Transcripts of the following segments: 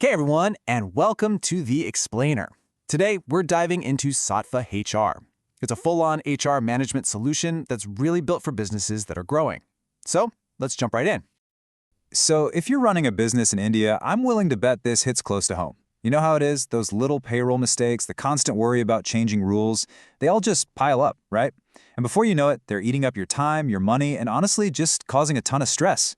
Hey everyone, and welcome to The Explainer. Today, we're diving into Sattva HR. It's a full-on HR management solution that's really built for businesses that are growing. So, let's jump right in. So if you're running a business in India, I'm willing to bet this hits close to home. You know how it is? Those little payroll mistakes, the constant worry about changing rules, they all just pile up, right? And before you know it, they're eating up your time, your money, and honestly, just causing a ton of stress.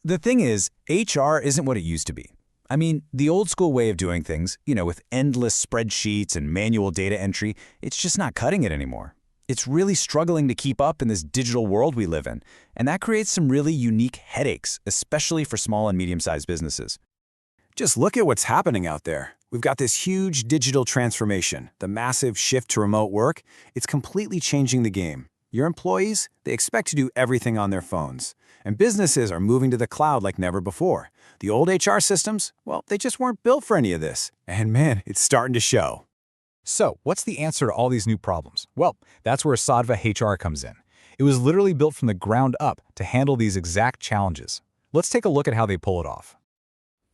The thing is, HR isn't what it used to be. I mean, the old school way of doing things, with endless spreadsheets and manual data entry, it's just not cutting it anymore. It's really struggling to keep up in this digital world we live in, and that creates some really unique headaches, especially for small and medium-sized businesses. Just look at what's happening out there. We've got this huge digital transformation, the massive shift to remote work. It's completely changing the game. Your employees, they expect to do everything on their phones. And businesses are moving to the cloud like never before. The old HR systems, well, they just weren't built for any of this. And man, it's starting to show. So, what's the answer to all these new problems? Well, that's where Sattva HR comes in. It was literally built from the ground up to handle these exact challenges. Let's take a look at how they pull it off.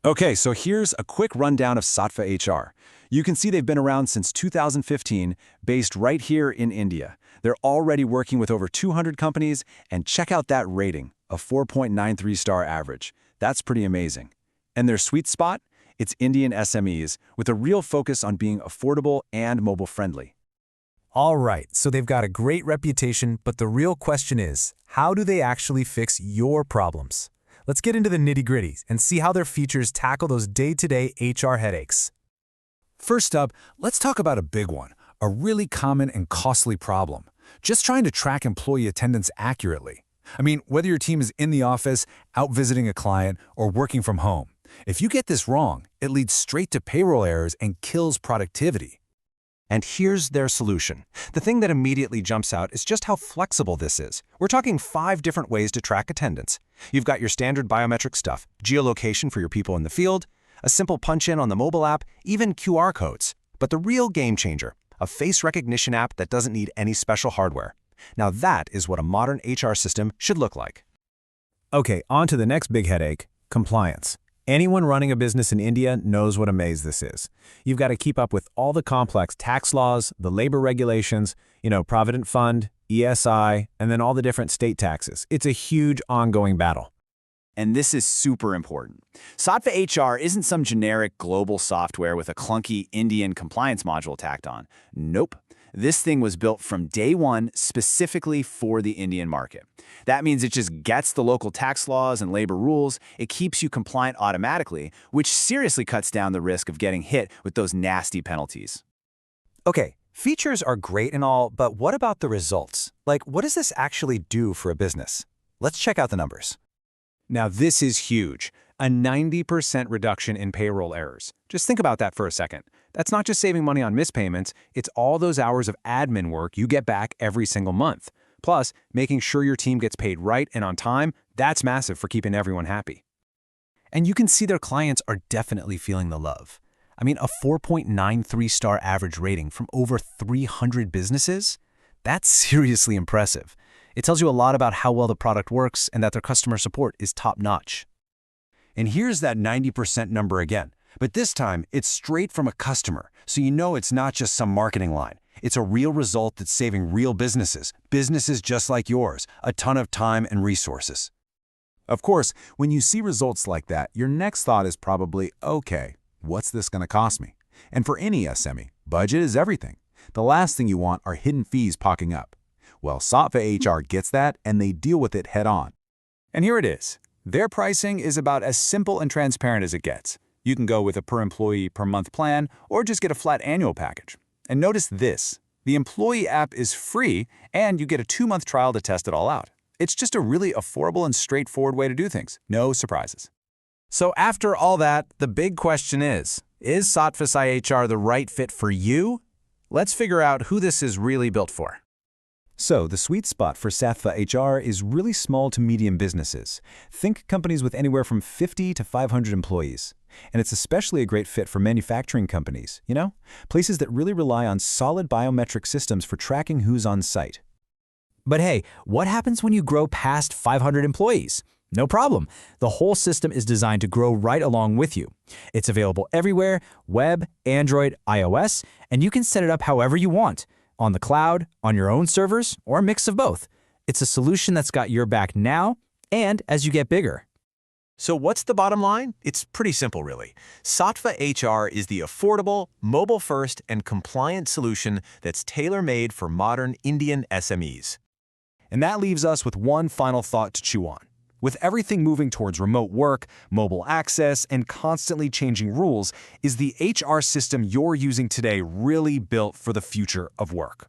Okay, so here's a quick rundown of Sattva HR. You can see they've been around since 2015, based right here in India. They're already working with over 200 companies, and check out that rating, a 4.93 star average. That's pretty amazing. And their sweet spot? It's Indian SMEs, with a real focus on being affordable and mobile-friendly. All right, so they've got a great reputation, but the real question is, how do they actually fix your problems? Let's get into the nitty-gritties and see how their features tackle those day-to-day HR headaches. First up, let's talk about a big one, a really common and costly problem. Just trying to track employee attendance accurately. I mean, whether your team is in the office, out visiting a client, or working from home. If you get this wrong, it leads straight to payroll errors and kills productivity. And here's their solution. The thing that immediately jumps out is just how flexible this is. We're talking 5 different ways to track attendance. You've got your standard biometric stuff, geolocation for your people in the field, a simple punch-in on the mobile app, even QR codes. But the real game changer, a face recognition app that doesn't need any special hardware. Now that is what a modern HR system should look like. Okay, on to the next big headache, compliance. Anyone running a business in India knows what a maze this is. You've got to keep up with all the complex tax laws, the labor regulations, Provident Fund, ESI, and then all the different state taxes. It's a huge ongoing battle. And this is super important. Sattva HR isn't some generic global software with a clunky Indian compliance module tacked on. Nope. This thing was built from day one specifically for the Indian market. That means it just gets the local tax laws and labor rules. It keeps you compliant automatically, which seriously cuts down the risk of getting hit with those nasty penalties. Okay, features are great and all, but what about the results? Like, what does this actually do for a business? Let's check out the numbers. Now this is huge, a 90% reduction in payroll errors. Just think about that for a second. That's not just saving money on missed payments, it's all those hours of admin work you get back every single month. Plus, making sure your team gets paid right and on time, that's massive for keeping everyone happy. And you can see their clients are definitely feeling the love. I mean, a 4.93 star average rating from over 300 businesses? That's seriously impressive. It tells you a lot about how well the product works and that their customer support is top-notch. And here's that 90% number again. But this time, it's straight from a customer, so you know it's not just some marketing line. It's a real result that's saving real businesses just like yours, a ton of time and resources. Of course, when you see results like that, your next thought is probably, okay, what's this going to cost me? And for any SME, budget is everything. The last thing you want are hidden fees popping up. Well, Sattva HR gets that, and they deal with it head-on. And here it is. Their pricing is about as simple and transparent as it gets. You can go with a per-employee, per-month plan, or just get a flat annual package. And notice this. The employee app is free, and you get a 2-month trial to test it all out. It's just a really affordable and straightforward way to do things. No surprises. So after all that, the big question is Sattva HR the right fit for you? Let's figure out who this is really built for. So, the sweet spot for Sattva HR is really small to medium businesses. Think companies with anywhere from 50 to 500 employees. And it's especially a great fit for manufacturing companies, places that really rely on solid biometric systems for tracking who's on site. But hey, what happens when you grow past 500 employees? No problem. The whole system is designed to grow right along with you. It's available everywhere, web, Android, iOS, and you can set it up however you want, on the cloud, on your own servers, or a mix of both. It's a solution that's got your back now and as you get bigger. So what's the bottom line? It's pretty simple, really. Sattva HR is the affordable, mobile-first, and compliant solution that's tailor-made for modern Indian SMEs. And that leaves us with one final thought to chew on. With everything moving towards remote work, mobile access, and constantly changing rules, is the HR system you're using today really built for the future of work?